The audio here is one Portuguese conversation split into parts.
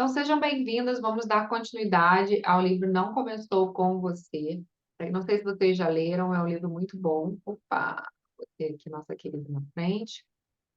Então, sejam bem-vindas. Vamos dar continuidade ao livro Não Começou com Você. Não sei se vocês já leram, é um livro muito bom. Opa, vou ter aqui nossa querida na frente.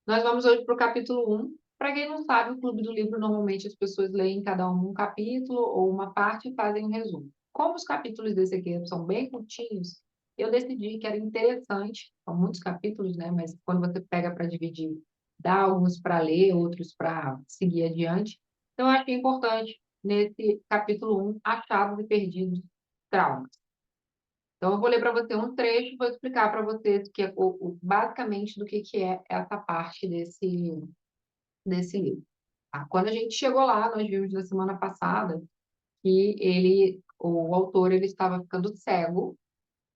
Nós vamos hoje para o capítulo 1. Para quem não sabe, o Clube do Livro, normalmente as pessoas leem cada um capítulo ou uma parte e fazem um resumo. Como os capítulos desse aqui são bem curtinhos, eu decidi que era interessante, são muitos capítulos, né? Mas quando você pega para dividir, dá alguns para ler, outros para seguir adiante. Então, eu acho que é importante, nesse capítulo 1, achados e perdidos, traumas. Então, eu vou ler para você um trecho e vou explicar para vocês que é basicamente do que é essa parte desse livro. Tá? Quando a gente chegou lá, nós vimos na semana passada que o autor, ele estava ficando cego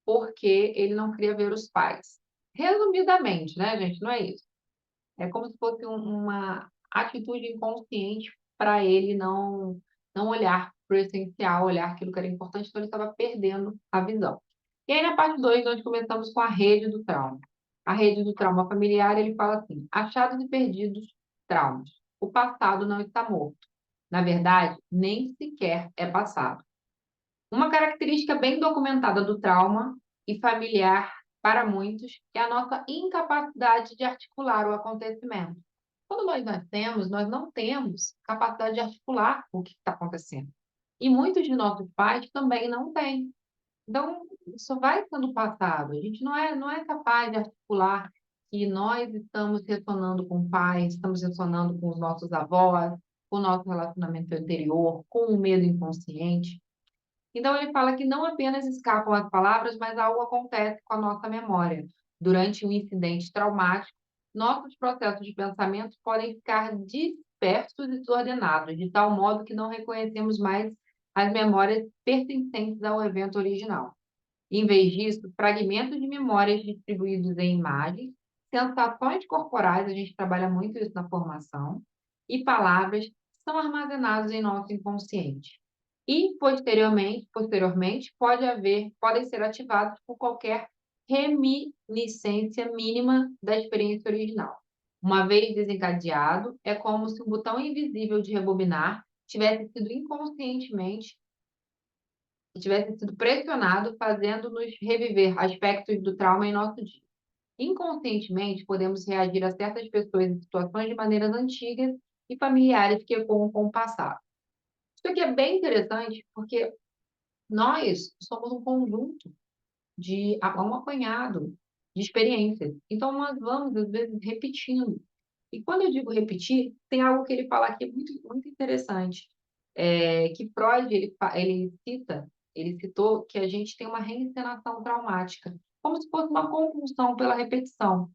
porque ele não queria ver os pais. Resumidamente, né, gente? Não é isso. É como se fosse uma atitude inconsciente para ele não olhar para o essencial, olhar aquilo que era importante, então ele estava perdendo a visão. E aí, na parte 2 nós começamos com a rede do trauma. A rede do trauma familiar, ele fala assim: achados e perdidos traumas. O passado não está morto. Na verdade, nem sequer é passado. Uma característica bem documentada do trauma e familiar para muitos é a nossa incapacidade de articular o acontecimento. Quando nós nascemos, nós não temos capacidade de articular o que está acontecendo. E muitos de nossos pais também não têm. Então, isso vai sendo passado. A gente não é capaz de articular que nós estamos ressonando com pais, estamos ressonando com os nossos avós, com o nosso relacionamento anterior, com o medo inconsciente. Então, ele fala que não apenas escapam as palavras, mas algo acontece com a nossa memória. Durante um incidente traumático, nossos processos de pensamento podem ficar dispersos e desordenados, de tal modo que não reconhecemos mais as memórias pertencentes ao evento original. Em vez disso, fragmentos de memórias distribuídos em imagens, sensações corporais, a gente trabalha muito isso na formação, e palavras são armazenados em nosso inconsciente. E, posteriormente podem ser ativados por qualquer reminiscência mínima da experiência original. Uma vez desencadeado, é como se um botão invisível de rebobinar tivesse sido pressionado, fazendo-nos reviver aspectos do trauma em nosso dia. Inconscientemente, podemos reagir a certas pessoas e situações de maneiras antigas e familiares que ecoam com o passado. Isso aqui é bem interessante porque nós somos um conjunto um apanhado de experiências. Então, nós vamos, às vezes, repetindo. E quando eu digo repetir, tem algo que ele fala aqui muito, muito interessante, que Freud, ele citou que a gente tem uma reencenação traumática, como se fosse uma compulsão pela repetição.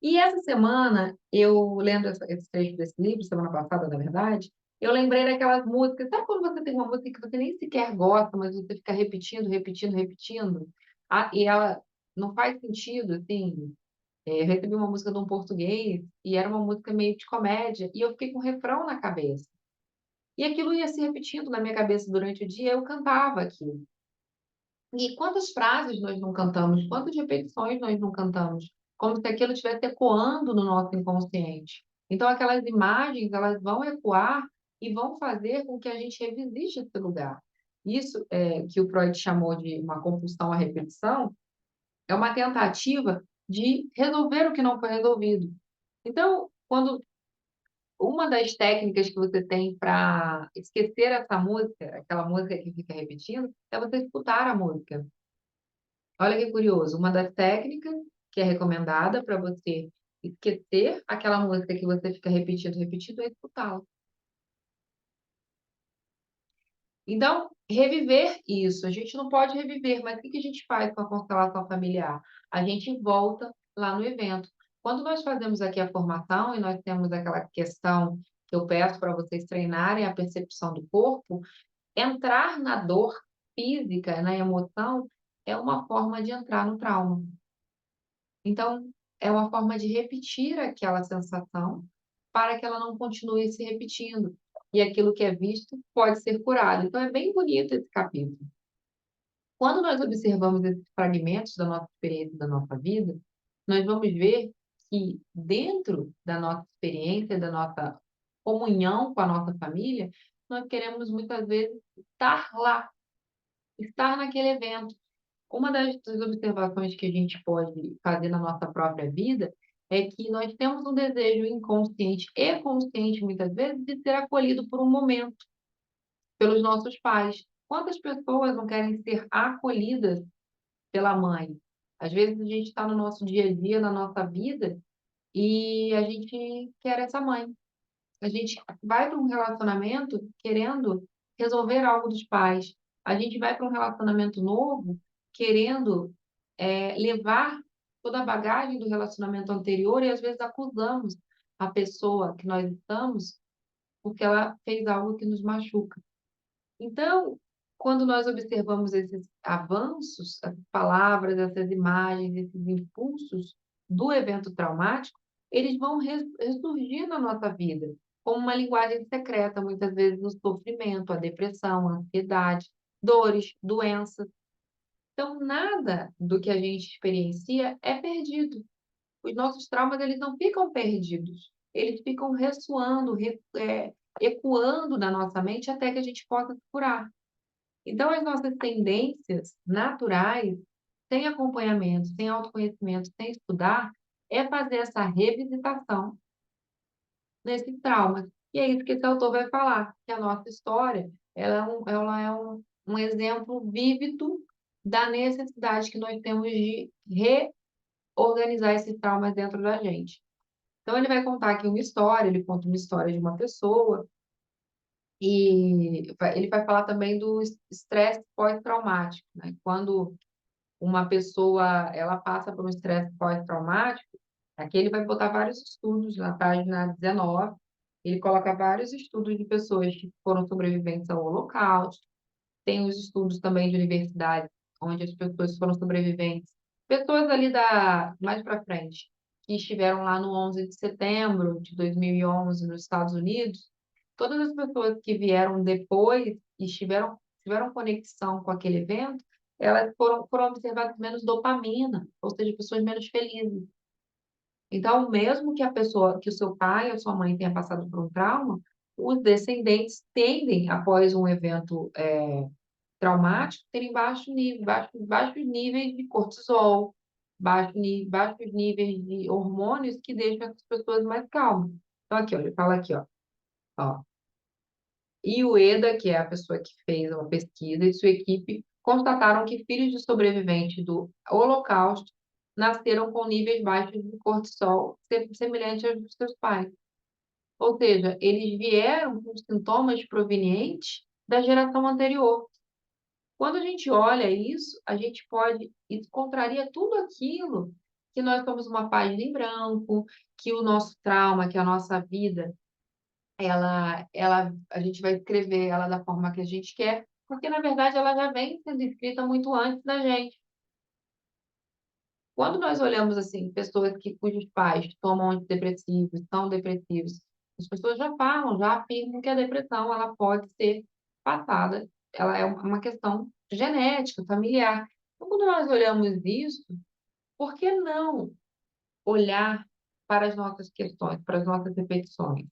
E essa semana, eu lendo esse trecho desse livro, semana passada, na verdade, eu lembrei daquelas músicas. Sabe quando você tem uma música que você nem sequer gosta, mas você fica repetindo, repetindo, repetindo? E ela não faz sentido, assim. Eu recebi uma música de um português e era uma música meio de comédia, e eu fiquei com o refrão na cabeça. E aquilo ia se repetindo na minha cabeça durante o dia, eu cantava aquilo. E quantas frases nós não cantamos, quantas repetições nós não cantamos, como se aquilo estivesse ecoando no nosso inconsciente. Então, aquelas imagens, elas vão ecoar e vão fazer com que a gente revisite esse lugar. Isso que o Freud chamou de uma compulsão à repetição, é uma tentativa de resolver o que não foi resolvido. Então, quando uma das técnicas que você tem para esquecer essa música, aquela música que fica repetindo, é você escutar a música. Olha que curioso, uma das técnicas que é recomendada para você esquecer aquela música que você fica repetindo, repetindo, é escutá-la. Então, reviver isso, a gente não pode reviver, mas o que que a gente faz com a constelação familiar? A gente volta lá no evento. Quando nós fazemos aqui a formação e nós temos aquela questão que eu peço para vocês treinarem a percepção do corpo, entrar na dor física, na emoção, é uma forma de entrar no trauma. Então, é uma forma de repetir aquela sensação para que ela não continue se repetindo. E aquilo que é visto pode ser curado. Então, é bem bonito esse capítulo. Quando nós observamos esses fragmentos da nossa experiência, da nossa vida, nós vamos ver que dentro da nossa experiência, da nossa comunhão com a nossa família, nós queremos muitas vezes estar lá, estar naquele evento. Uma das observações que a gente pode fazer na nossa própria vida é que nós temos um desejo inconsciente e consciente, muitas vezes, de ser acolhido por um momento pelos nossos pais. Quantas pessoas não querem ser acolhidas pela mãe? Às vezes a gente está no nosso dia a dia, na nossa vida, e a gente quer essa mãe. A gente vai para um relacionamento querendo resolver algo dos pais. A gente vai para um relacionamento novo querendo levar toda a bagagem do relacionamento anterior e às vezes acusamos a pessoa que nós estamos porque ela fez algo que nos machuca. Então, quando nós observamos esses avanços, essas palavras, essas imagens, esses impulsos do evento traumático, eles vão ressurgir na nossa vida, como uma linguagem secreta, muitas vezes o sofrimento, a depressão, a ansiedade, dores, doenças. Então, nada do que a gente experiencia é perdido. Os nossos traumas, eles não ficam perdidos, eles ficam ressoando, ecoando na nossa mente até que a gente possa se curar. Então, as nossas tendências naturais, sem acompanhamento, sem autoconhecimento, sem estudar, é fazer essa revisitação nesses traumas. E é isso que esse autor vai falar, que a nossa história, ela é um exemplo vívido da necessidade que nós temos de reorganizar esses traumas dentro da gente. Então, ele vai contar aqui uma história, ele conta uma história de uma pessoa, e ele vai falar também do estresse pós-traumático, né? Quando uma pessoa ela passa por um estresse pós-traumático, aqui ele vai botar vários estudos na página 19, ele coloca vários estudos de pessoas que foram sobreviventes ao Holocausto, tem os estudos também de universidade, onde as pessoas foram sobreviventes, pessoas ali mais para frente, que estiveram lá no 11 de setembro de 2011 nos Estados Unidos, todas as pessoas que vieram depois e tiveram conexão com aquele evento, elas foram observadas menos dopamina, ou seja, pessoas menos felizes. Então, mesmo que a pessoa, que o seu pai ou sua mãe tenha passado por um trauma, os descendentes tendem, após um evento traumático, terem baixos níveis de cortisol, baixos níveis de hormônios que deixam as pessoas mais calmas. Então, aqui, ó, ele fala aqui, ó, e o EDA, que é a pessoa que fez uma pesquisa, e sua equipe constataram que filhos de sobreviventes do Holocausto nasceram com níveis baixos de cortisol, semelhantes aos dos seus pais. Ou seja, eles vieram com sintomas provenientes da geração anterior. Quando a gente olha isso, a gente pode, isso contraria tudo aquilo que nós somos uma página em branco, que o nosso trauma, que a nossa vida a gente vai escrever ela da forma que a gente quer, porque na verdade ela já vem sendo escrita muito antes da gente. Quando nós olhamos assim, pessoas cujos pais tomam antidepressivos, são depressivos, as pessoas já falam, já afirmam que a depressão ela pode ser passada, ela é uma questão genética, familiar. Então, quando nós olhamos isso, por que não olhar para as nossas questões, para as nossas repetições?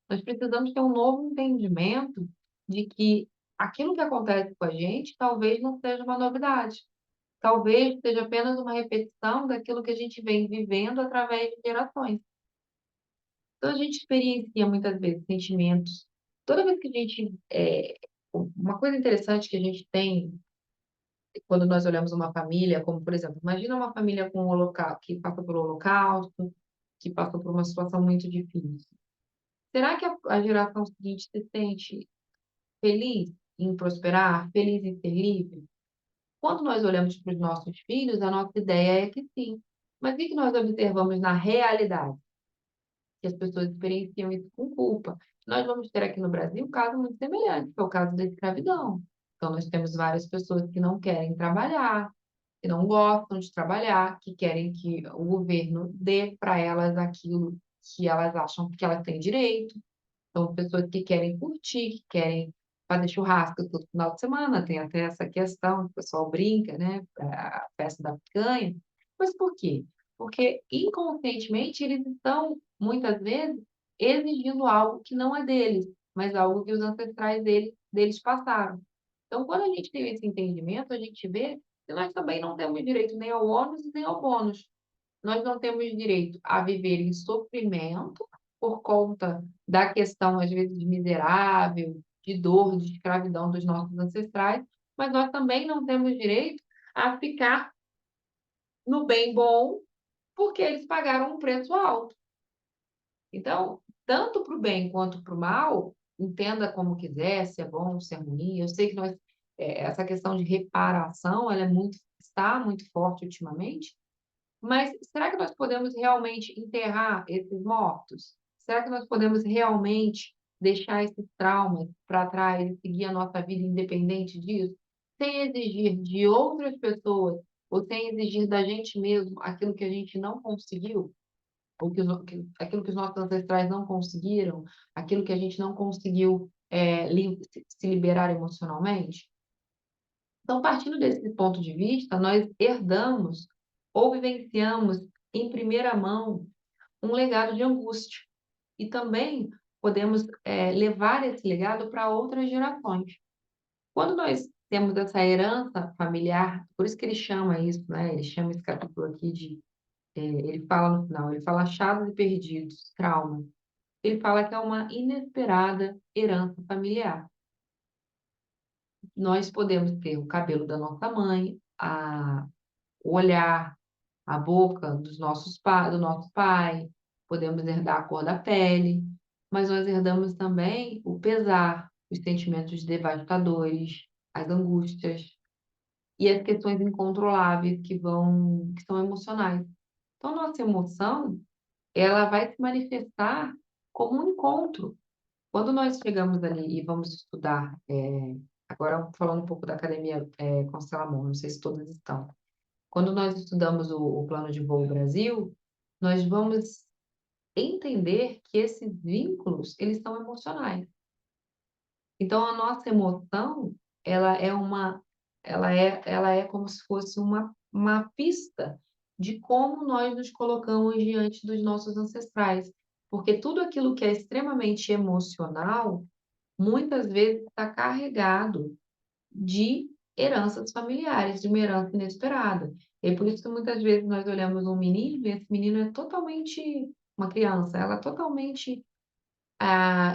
Nós precisamos ter um novo entendimento de que aquilo que acontece com a gente talvez não seja uma novidade. Talvez seja apenas uma repetição daquilo que a gente vem vivendo através de gerações. Então, a gente experiencia muitas vezes sentimentos. Toda vez que a gente. Uma coisa interessante que a gente tem quando nós olhamos uma família, como, por exemplo, imagina uma família com o holocausto, que passou pelo Holocausto, que passou por uma situação muito difícil. Será que a geração seguinte se sente feliz em prosperar, feliz em ser livre? Quando nós olhamos para os nossos filhos, a nossa ideia é que sim. Mas o que nós observamos na realidade? Que as pessoas experienciam isso com culpa. Nós vamos ter aqui no Brasil um caso muito semelhante, que é o caso da escravidão. Então, nós temos várias pessoas que não querem trabalhar, que não gostam de trabalhar, que querem que o governo dê para elas aquilo que elas acham que elas têm direito. São pessoas que querem curtir, que querem fazer churrasco todo final de semana, tem até essa questão, o pessoal brinca, né? A festa da picanha. Mas por quê? Porque inconscientemente eles estão, muitas vezes, exigindo algo que não é deles. mas algo que os ancestrais deles passaram. Então, quando a gente tem esse entendimento, a gente vê que nós também não temos direito nem ao ônus nem ao bônus. Nós não temos direito a viver em sofrimento por conta da questão, às vezes, miserável, de dor, de escravidão dos nossos ancestrais, mas nós também não temos direito a ficar no bem bom, porque eles pagaram um preço alto. Então, tanto para o bem quanto para o mal, entenda como quiser, se é bom, se é ruim. Eu sei que essa questão de reparação, ela está muito forte ultimamente, mas será que nós podemos realmente enterrar esses mortos? Será que nós podemos realmente deixar esses traumas para trás e seguir a nossa vida independente disso, sem exigir de outras pessoas ou sem exigir da gente mesmo aquilo que a gente não conseguiu? Ou aquilo que os nossos ancestrais não conseguiram, aquilo que a gente não conseguiu se liberar emocionalmente? Então, partindo desse ponto de vista, nós herdamos ou vivenciamos em primeira mão um legado de angústia. E também podemos levar esse legado para outras gerações. Quando nós temos essa herança familiar, por isso que ele chama isso, né? Ele chama esse capítulo aqui ele fala no final, ele fala achados e perdidos, trauma. Ele fala que é uma inesperada herança familiar. Nós podemos ter o cabelo da nossa mãe, o olhar, a boca do nosso pai, podemos herdar a cor da pele, mas nós herdamos também o pesar, os sentimentos devastadores, as angústias e as questões incontroláveis que são emocionais. Então, nossa emoção, ela vai se manifestar como um encontro. Quando nós chegamos ali e vamos estudar, agora falando um pouco da Academia Constellamon, não sei se todos estão. Quando nós estudamos o Plano de Voo Brasil, nós vamos entender que esses vínculos, eles são emocionais. Então, a nossa emoção, ela é uma, ela é como se fosse uma pista de como nós nos colocamos diante dos nossos ancestrais. Porque tudo aquilo que é extremamente emocional, muitas vezes está carregado de heranças familiares, de uma herança inesperada. E é por isso que muitas vezes nós olhamos um menino e esse menino é totalmente uma criança, ela é totalmente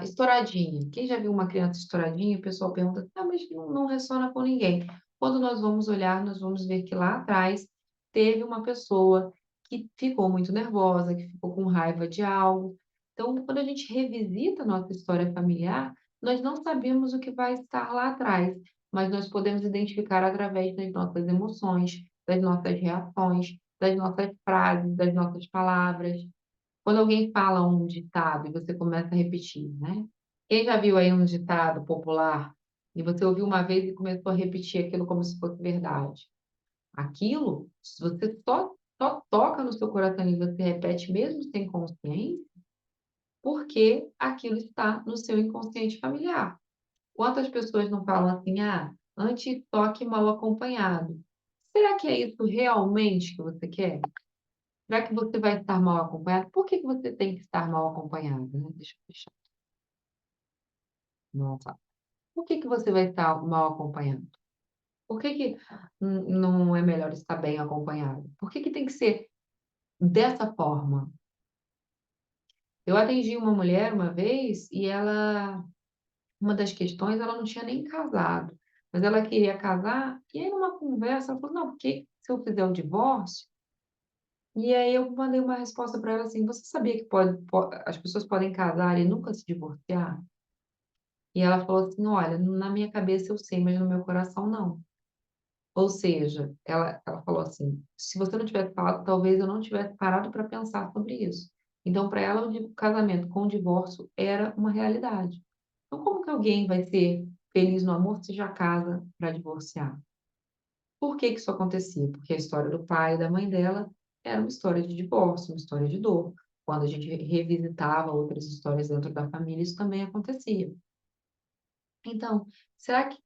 estouradinha. Quem já viu uma criança estouradinha, o pessoal pergunta, ah, mas não ressona com ninguém. Quando nós vamos olhar, nós vamos ver que lá atrás teve uma pessoa que ficou muito nervosa, que ficou com raiva de algo. Então, quando a gente revisita a nossa história familiar, nós não sabemos o que vai estar lá atrás, mas nós podemos identificar através das nossas emoções, das nossas reações, das nossas frases, das nossas palavras. Quando alguém fala um ditado e você começa a repetir, né? Quem já viu aí um ditado popular e você ouviu uma vez e começou a repetir aquilo como se fosse verdade? Aquilo, se você só toca no seu coração e você repete mesmo sem consciência, porque aquilo está no seu inconsciente familiar. Quantas pessoas não falam assim, antes toque mal acompanhado? Será que é isso realmente que você quer? Será que você vai estar mal acompanhado? Por que que você tem que estar mal acompanhado, né? Deixa eu fechar. Nossa. Por que que você vai estar mal acompanhado? Por que que não é melhor estar bem acompanhado? Por que que tem que ser dessa forma? Eu atendi uma mulher uma vez e uma das questões, ela não tinha nem casado, mas ela queria casar, e aí numa conversa, ela falou, não, porque se eu fizer o divórcio, e aí eu mandei uma resposta para ela assim, você sabia que as pessoas podem casar e nunca se divorciar? E ela falou assim, olha, na minha cabeça eu sei, mas no meu coração não. Ou seja, ela falou assim, se você não tivesse falado, talvez eu não tivesse parado para pensar sobre isso. Então, para ela, o casamento com o divórcio era uma realidade. Então, como que alguém vai ser feliz no amor se já casa para divorciar? Por que que isso acontecia? Porque a história do pai e da mãe dela era uma história de divórcio, uma história de dor. Quando a gente revisitava outras histórias dentro da família, isso também acontecia. Então, será que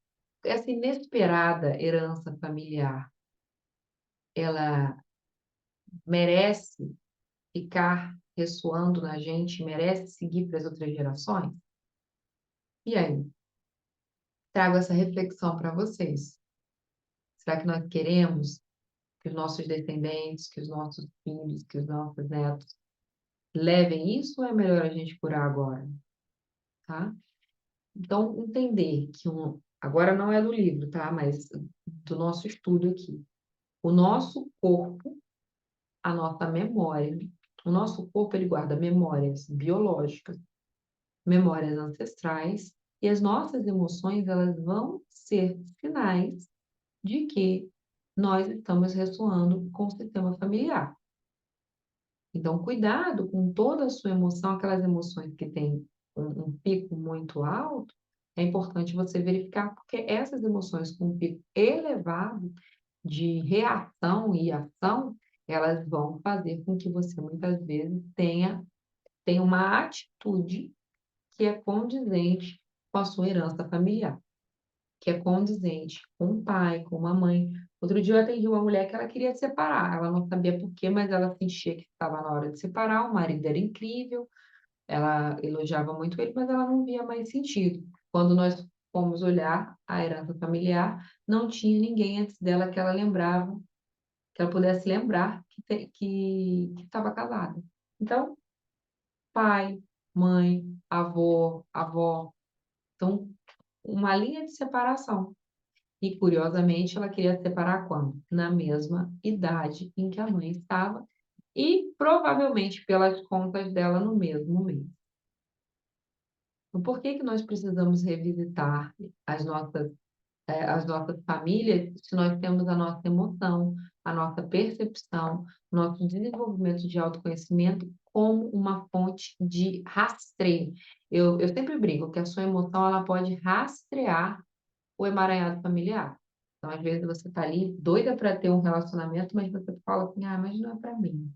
essa inesperada herança familiar, ela merece ficar ressoando na gente, merece seguir para as outras gerações? E aí? Trago essa reflexão para vocês. Será que nós queremos que os nossos descendentes, que os nossos filhos, que os nossos netos levem isso ou é melhor a gente curar agora? Tá? Então, entender que agora não é do livro, tá? Mas do nosso estudo aqui. O nosso corpo, a nossa memória, o nosso corpo ele guarda memórias biológicas, memórias ancestrais, e as nossas emoções elas vão ser sinais de que nós estamos ressoando com o sistema familiar. Então, cuidado com toda a sua emoção, aquelas emoções que têm um pico muito alto, é importante você verificar, porque essas emoções com um pico elevado de reação e ação, elas vão fazer com que você muitas vezes tenha uma atitude que é condizente com a sua herança familiar, que é condizente com o pai, com uma mãe. Outro dia eu atendi uma mulher que ela queria separar, ela não sabia por quê, mas ela sentia que estava na hora de separar, o marido era incrível, ela elogiava muito ele, mas ela não via mais sentido. Quando nós fomos olhar a herança familiar, não tinha ninguém antes dela que ela lembrava, que ela pudesse lembrar que estava casada. Então, pai, mãe, avô, avó, então, uma linha de separação. E, curiosamente, ela queria separar quando? Na mesma idade em que a mãe estava e, provavelmente, pelas contas dela, no mesmo mês. Então, por que que nós precisamos revisitar as nossas famílias se nós temos a nossa emoção, a nossa percepção, nosso desenvolvimento de autoconhecimento como uma fonte de rastreio? Eu sempre brinco que a sua emoção ela pode rastrear o emaranhado familiar. Então, às vezes, você está ali doida para ter um relacionamento, mas você fala assim, ah, mas não é para mim.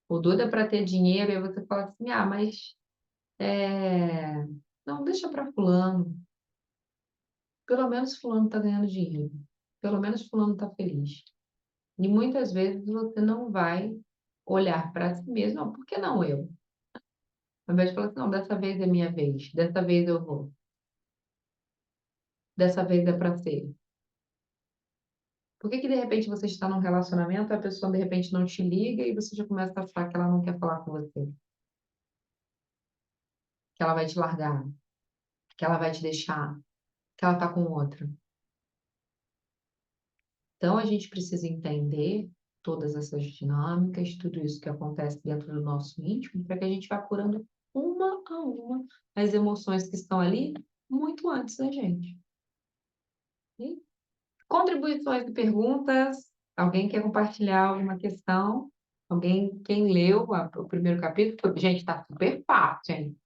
Ou doida para ter dinheiro, e aí você fala assim, ah, mas não, deixa para fulano. Pelo menos fulano está ganhando dinheiro. Pelo menos fulano está feliz. E muitas vezes você não vai olhar para si mesmo, não, por que não eu? Ao invés de falar assim, não, dessa vez é minha vez, dessa vez eu vou, dessa vez é para ser. Por que que de repente você está num relacionamento, a pessoa de repente não te liga e você já começa a achar que ela não quer falar com você, que ela vai te largar, que ela vai te deixar, que ela está com outra? Então a gente precisa entender todas essas dinâmicas, tudo isso que acontece dentro do nosso íntimo, para que a gente vá curando uma a uma as emoções que estão ali muito antes da gente. E contribuições e perguntas? Alguém quer compartilhar alguma questão? Alguém, quem leu o primeiro capítulo? Gente, está super fácil, hein?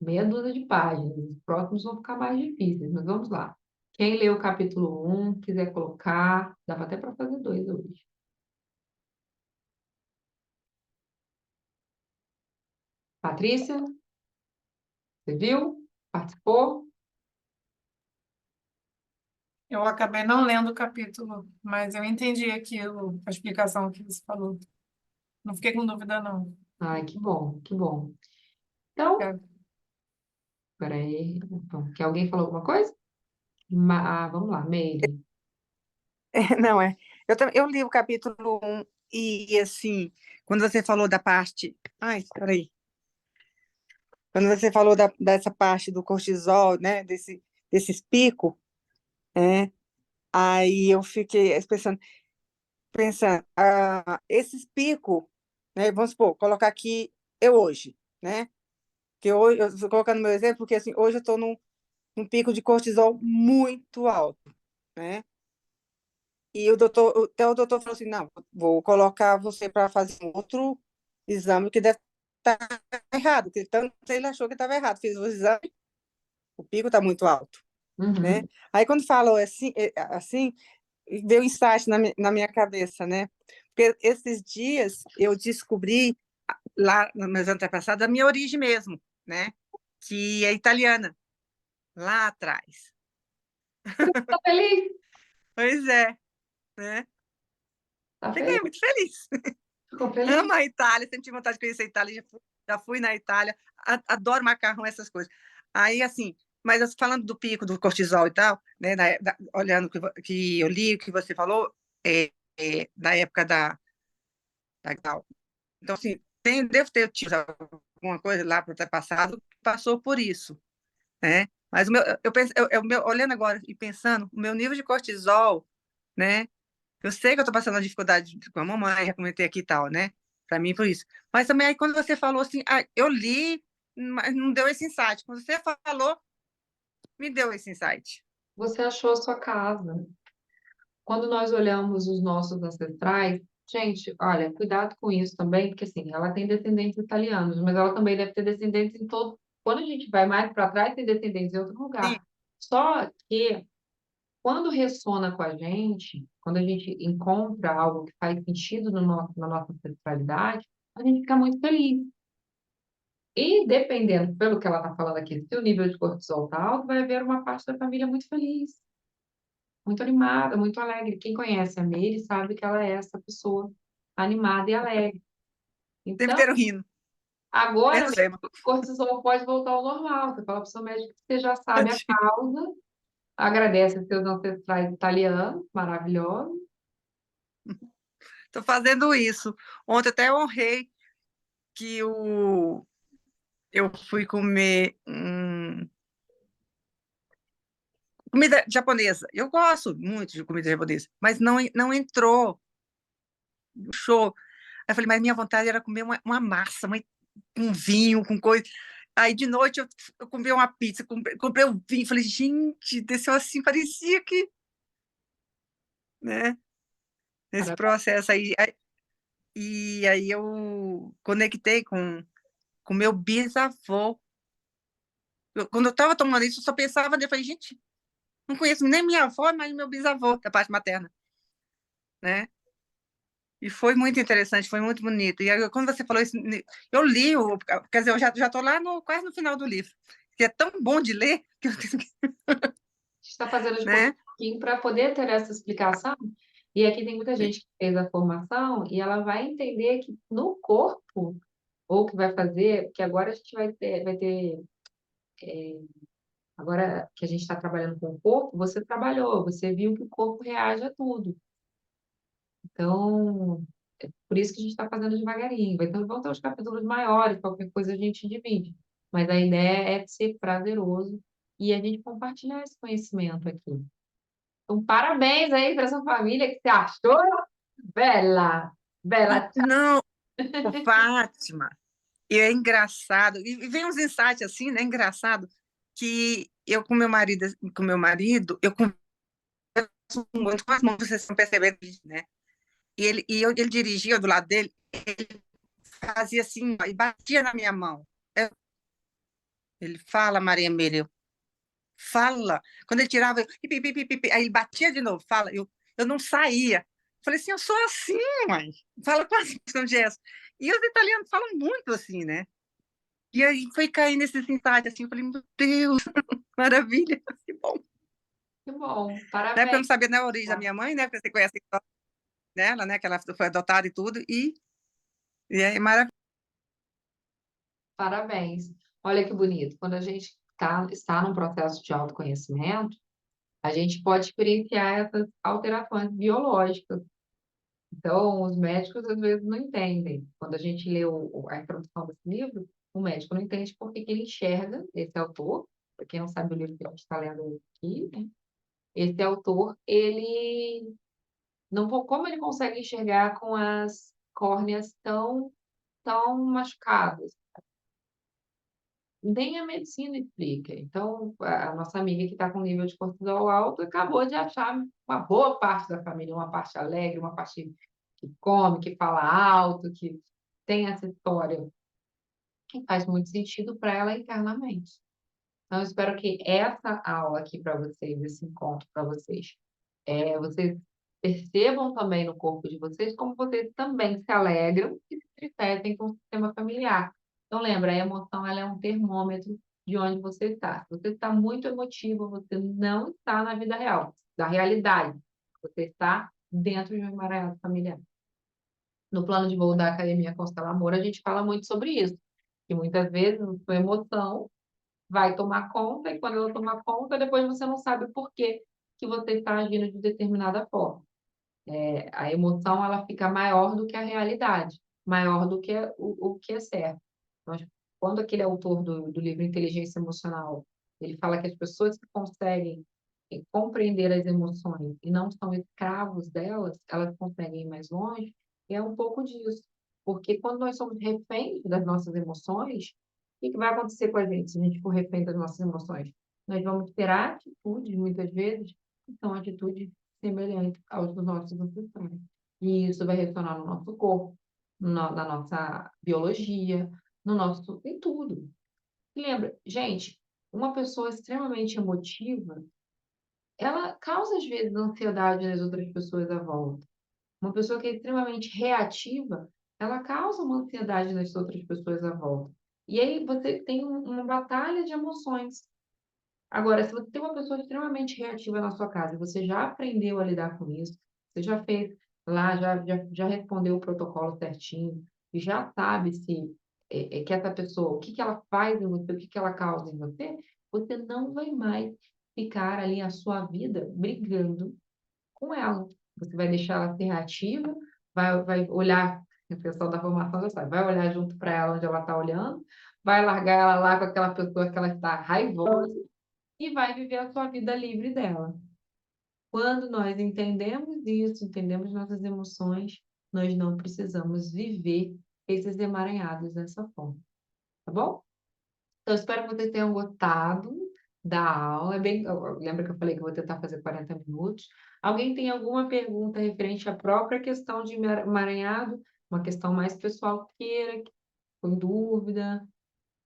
Meia dúzia de páginas. Os próximos vão ficar mais difíceis, mas vamos lá. Quem leu o capítulo 1, quiser colocar, dá até para fazer dois hoje. Patrícia, você viu? Participou? Eu acabei não lendo o capítulo, mas eu entendi aquilo, a explicação que você falou. Não fiquei com dúvida, não. Ai, que bom, que bom. Então, É, peraí. Então, quer alguém falar alguma coisa? Vamos lá, Meire. Não, é. Eu li o capítulo 1 e, assim, quando você falou da parte. Ai, espera aí. Quando você falou dessa parte do cortisol, né, desses picos, né, aí eu fiquei pensando, esses picos, né, vamos supor, colocar aqui eu hoje, né, que hoje, eu estou colocando meu exemplo, porque assim, hoje eu estou num pico de cortisol muito alto, né, e até o doutor falou assim, não, vou colocar você para fazer um outro exame que deve estar errado, porque tanto ele achou que estava errado. Fiz o exame, o pico está muito alto, né? Uhum. Aí quando falou assim, veio um insight na minha cabeça, né? Porque esses dias eu descobri lá nos meus antepassados a minha origem mesmo, né? Que é italiana, lá atrás. Tá feliz? Pois é, né? Tá Fiquei feliz? muito feliz. Ficou feliz? Amo a Itália, sempre tive vontade de conhecer a Itália, já fui na Itália, adoro macarrão, essas coisas. Aí, assim, Mas falando do pico do cortisol e tal, né, olhando que eu li, o que você falou, na época da. Então, assim, devo ter tido alguma coisa lá para ter passado, que passou por isso, né? Mas eu penso, olhando agora e pensando, o meu nível de cortisol, né? Eu sei que eu estou passando uma dificuldade com a mamãe, já comentei aqui e tal, né? Para mim, por isso. Mas também aí, quando você falou assim, eu li, mas não deu esse insight. Quando você falou, me deu esse insight. Você achou a sua casa. Quando nós olhamos os nossos ancestrais, gente, olha, cuidado com isso também, porque assim, ela tem descendentes italianos, mas ela também deve ter descendentes em todo. Quando a gente vai mais para trás, tem descendentes em outro Sim, lugar. Só que quando ressona com a gente, quando a gente encontra algo que faz sentido no nosso, na nossa ancestralidade, a gente fica muito feliz. E dependendo, pelo que ela está falando aqui, se o nível de cortisol está alto, vai haver uma parte da família muito feliz, muito animada, muito alegre. Quem conhece a Meire sabe que ela é essa pessoa animada e alegre. sempre Então, ter rindo. agora, Menos emo. o cortisol pode voltar ao normal. Você fala para o seu médico que você já sabe a causa, agradece aos seus ancestrais italianos, maravilhosos. Estou fazendo isso. Ontem até eu honrei que eu fui comer comida japonesa. Eu gosto muito de comida japonesa, mas não entrou no show. Aí eu falei, mas minha vontade era comer uma massa, um vinho, com coisa. Aí de noite eu comprei uma pizza, comprei um vinho, falei, gente, desceu assim, parecia que, né? Nesse Parabéns. processo aí. E aí eu conectei com meu bisavô. Quando eu estava tomando isso, eu só pensava, eu falei, gente, não conheço nem minha avó, mas meu bisavô, da parte materna, né? E foi muito interessante, foi muito bonito. E aí, quando você falou isso, eu li, quer dizer, eu já estou lá quase no final do livro, que é tão bom de ler, que eu tenho Está fazendo de pouquinho né? em pouquinho para poder ter essa explicação. E aqui tem muita gente que fez a formação e ela vai entender que no corpo, ou que vai fazer, porque agora a gente vai ter agora que a gente está trabalhando com o corpo, você trabalhou, você viu que o corpo reage a tudo. Então, é por isso que a gente está fazendo devagarinho. Então, vão ter os capítulos maiores, qualquer coisa a gente divide. Mas a ideia é ser prazeroso e a gente compartilhar esse conhecimento aqui. Então, parabéns aí para essa família que você achou. Bela, bela. Não, ô, Fátima, e é engraçado, e vem uns insights assim, né? Engraçado, que eu com meu marido, eu converso muito com as mãos, vocês estão percebendo, né? Ele dirigia do lado dele, fazia assim, ó, e batia na minha mão. Ele fala, Maria Amélia, fala. Quando ele tirava, aí ele batia de novo, fala. Eu não saía. Falei assim, eu sou assim, mãe. Fala com com gesto. E os italianos falam muito assim, né? E aí foi caindo esse insight assim, eu falei, meu Deus, maravilha, que bom. Que bom, Na época eu não parabéns. sabia nem a origem da minha mãe, né? Porque você conhece a história dela, né? Que ela foi adotada e tudo, e é maravilhoso. Parabéns. Olha que bonito. Quando a gente está num processo de autoconhecimento, a gente pode experienciar essas alterações biológicas. Então, os médicos às vezes não entendem. Quando a gente lê a introdução desse livro, o médico não entende por que que ele enxerga esse autor. Para quem não sabe o livro que a gente está lendo aqui, né? Esse autor, ele não, como ele consegue enxergar com as córneas tão machucadas? Nem a medicina explica. Então, a nossa amiga que está com nível de cortisol alto acabou de achar uma boa parte da família, uma parte alegre, uma parte que come, que fala alto, que tem essa história, que faz muito sentido para ela internamente. Então, eu espero que essa aula aqui para vocês, esse encontro para vocês, vocês percebam também no corpo de vocês como vocês também se alegram e se entristecem com o sistema familiar. Então, lembra, a emoção ela é um termômetro de onde você está. Se você está muito emotivo, você não está na vida real, da realidade. Você está dentro de um emaranhado familiar. No plano de voo da Academia Constela Amor, a gente fala muito sobre isso, que muitas vezes a sua emoção vai tomar conta, e quando ela tomar conta, depois você não sabe o porquê que você está agindo de determinada forma. A emoção, ela fica maior do que a realidade, maior do que o que é certo. Então, quando aquele autor do livro Inteligência Emocional, ele fala que as pessoas que conseguem compreender as emoções e não são escravos delas, elas conseguem ir mais longe, é um pouco disso. Porque quando nós somos reféns das nossas emoções, o que vai acontecer com a gente se a gente for refém das nossas emoções? Nós vamos ter atitudes, muitas vezes, que são atitudes semelhantes aos dos nossos ancestrais. E isso vai ressonar no nosso corpo, na nossa biologia, no nosso, em tudo. E lembra, gente, uma pessoa extremamente emotiva, ela causa, às vezes, ansiedade nas outras pessoas à volta. Uma pessoa que é extremamente reativa, ela causa uma ansiedade nas outras pessoas à volta. E aí você tem uma batalha de emoções. Agora, se você tem uma pessoa extremamente reativa na sua casa, e você já aprendeu a lidar com isso, você já fez lá, já respondeu o protocolo certinho, e já sabe se que essa pessoa, o que que ela faz em você, o que que ela causa em você, você não vai mais ficar ali a sua vida brigando com ela. Você vai deixar ela ser reativa, vai olhar, a pessoa da formação já sabe, vai olhar junto para ela onde ela está olhando, vai largar ela lá com aquela pessoa que ela está raivosa, e vai viver a sua vida livre dela. Quando nós entendemos isso, entendemos nossas emoções, nós não precisamos viver esses emaranhados dessa forma, tá bom? Então, espero que vocês tenham gostado da aula. Lembra que eu falei que eu vou tentar fazer 40 minutos? Alguém tem alguma pergunta referente à própria questão de emaranhado? Uma questão mais pessoal que queira, que ficou em dúvida,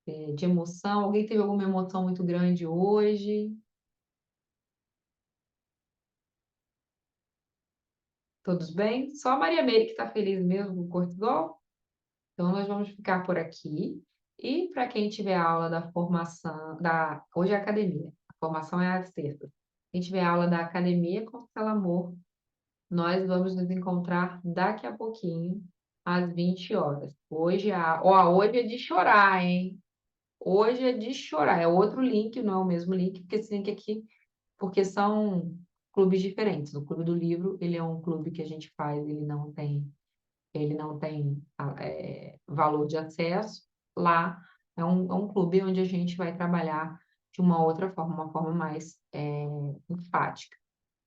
de emoção? Alguém teve alguma emoção muito grande hoje? Todos bem? Só a Maria Meire que está feliz mesmo com o cortisol. Então, nós vamos ficar por aqui. E para quem tiver aula da formação, hoje é academia, a formação é às sextas. Quem tiver aula da Academia Constela Amor, nós vamos nos encontrar daqui a pouquinho, às 20 horas. Hoje é de chorar, hein? Hoje é de chorar. É outro link, não é o mesmo link, porque esse link aqui, porque são clubes diferentes. O Clube do Livro, ele é um clube que a gente faz, ele não tem valor de acesso. Lá é um clube onde a gente vai trabalhar de uma outra forma, uma forma mais enfática.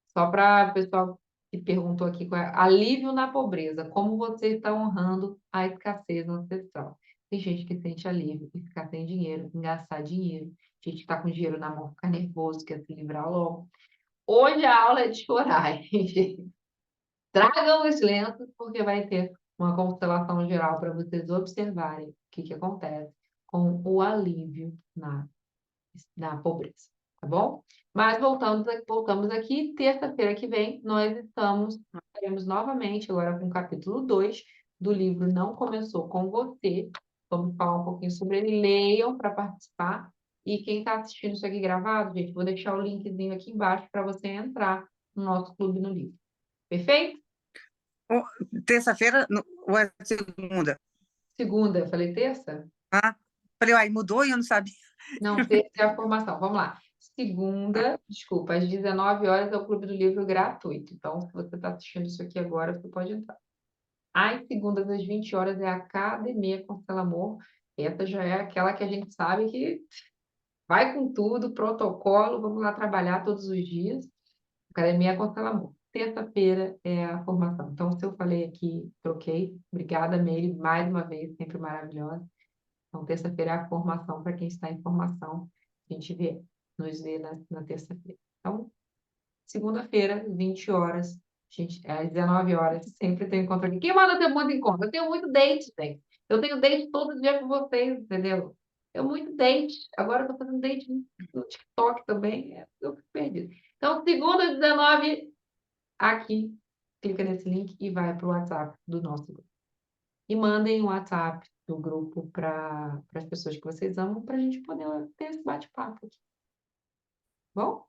Só para o pessoal que perguntou aqui, alívio na pobreza, como você está honrando a escassez ancestral? Tem gente que sente alívio em ficar sem dinheiro, em gastar dinheiro, gente que está com dinheiro na mão, fica nervoso, quer se livrar logo. Hoje a aula é de chorar, hein, gente? Tragam os lenços, porque vai ter uma constelação geral para vocês observarem o que que acontece com o alívio na pobreza, tá bom? Mas voltamos aqui, terça-feira que vem, estaremos novamente agora com o capítulo 2 do livro Não Começou com Você. Vamos falar um pouquinho sobre ele, leiam para participar. E quem está assistindo isso aqui gravado, gente, vou deixar o linkzinho aqui embaixo para você entrar no nosso clube no livro. Perfeito? Terça-feira ou é segunda? Segunda, eu falei terça? Ah, falei, uai, mudou e eu não sabia. Não, terça é a formação. Vamos lá. Segunda, desculpa, às 19 horas é o Clube do Livro gratuito. Então, se você está assistindo isso aqui agora, você pode entrar. Às segundas, às 20 horas, é a Academia Constela Amor. Essa já é aquela que a gente sabe que vai com tudo, protocolo, vamos lá trabalhar todos os dias. Academia Constela Amor. Terça-feira é a formação. Então, se eu falei aqui, troquei. Obrigada, Meire, mais uma vez, sempre maravilhosa. Então, terça-feira é a formação para quem está em formação. A gente nos vê na terça-feira. Então, segunda-feira, 20 horas, às 19 horas, sempre tem encontro aqui. Quem manda ter muito encontro? Eu tenho muito date, gente. Eu tenho date todo dia com vocês, entendeu? Eu muito date. Agora eu tô fazendo date no TikTok também. Eu fico perdido. Então, segunda, às 19, aqui, clica nesse link e vai para o WhatsApp do nosso grupo. E mandem o WhatsApp do grupo para as pessoas que vocês amam, para a gente poder ter esse bate-papo aqui. Bom?